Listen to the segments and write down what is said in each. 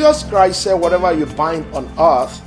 Jesus Christ said, whatever you bind on earth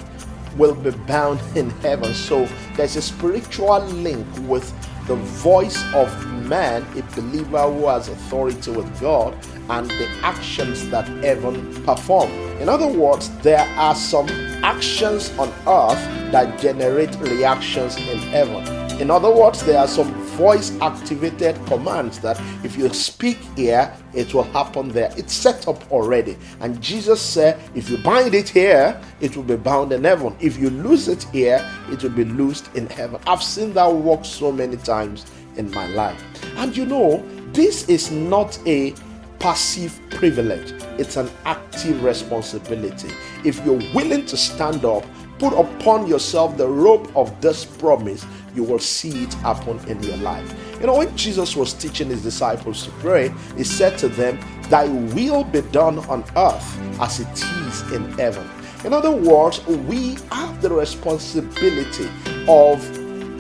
will be bound in heaven. So there's a spiritual link with the voice of man, a believer who has authority with God, and the actions that heaven perform. In other words, there are some actions on earth that generate reactions in heaven. In other words, there are some voice-activated commands that if you speak here, it will happen there. It's set up already. And Jesus said, if you bind it here, it will be bound in heaven. If you lose it here, it will be loosed in heaven. I've seen that work so many times in my life. And you know, this is not a passive privilege. It's an active responsibility. If you're willing to stand up, put upon yourself the robe of this promise, you will see it happen in your life. You know, when Jesus was teaching his disciples to pray, he said to them, thy will be done on earth as it is in heaven. In other words, we have the responsibility of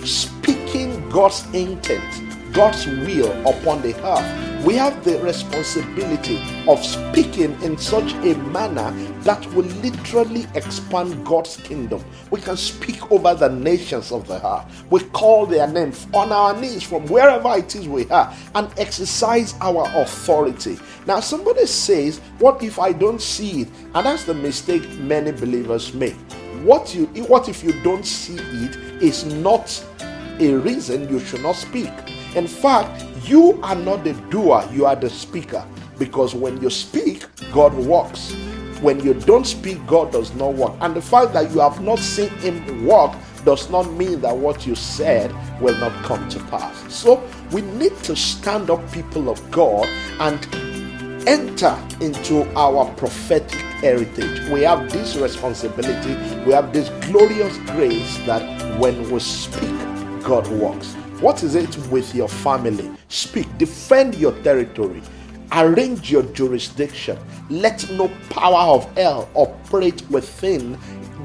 speaking God's intent, God's will upon the earth. We have the responsibility of speaking in such a manner that will literally expand God's kingdom. We can speak over the nations of the earth. We call their name on our knees from wherever it is we are and exercise our authority. Now somebody says, what if I don't see it? And that's the mistake many believers make. What if you don't see it is not a reason you should not speak. In fact, you are not the doer, you are the speaker. Because when you speak, God works. When you don't speak, God does not work. And the fact that you have not seen him work does not mean that what you said will not come to pass. So we need to stand up, people of God, and enter into our prophetic heritage. We have this responsibility, we have this glorious grace that when we speak, God works. What is it with your family? Speak, defend your territory, arrange your jurisdiction. Let no power of hell operate within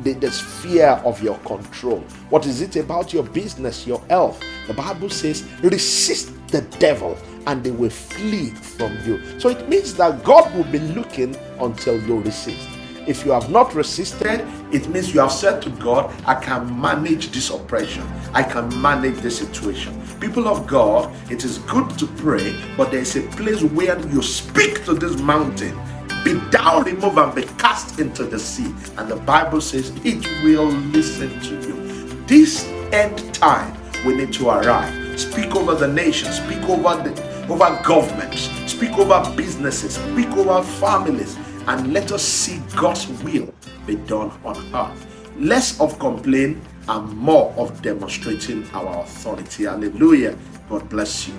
the sphere of your control. What is it about your business, your health? The Bible says, resist the devil and they will flee from you. So it means that God will be looking until you resist. If you have not resisted, it means you have said to God, I can manage this oppression. I can manage this situation. People of God, it is good to pray, but there is a place where you speak to this mountain, be thou removed and be cast into the sea. And the Bible says it will listen to you. This end time, we need to arrive. Speak over the nation, speak over governments, speak over businesses, speak over families. And let us see God's will be done on earth. Less of complaint and more of demonstrating our authority. Hallelujah. God bless you.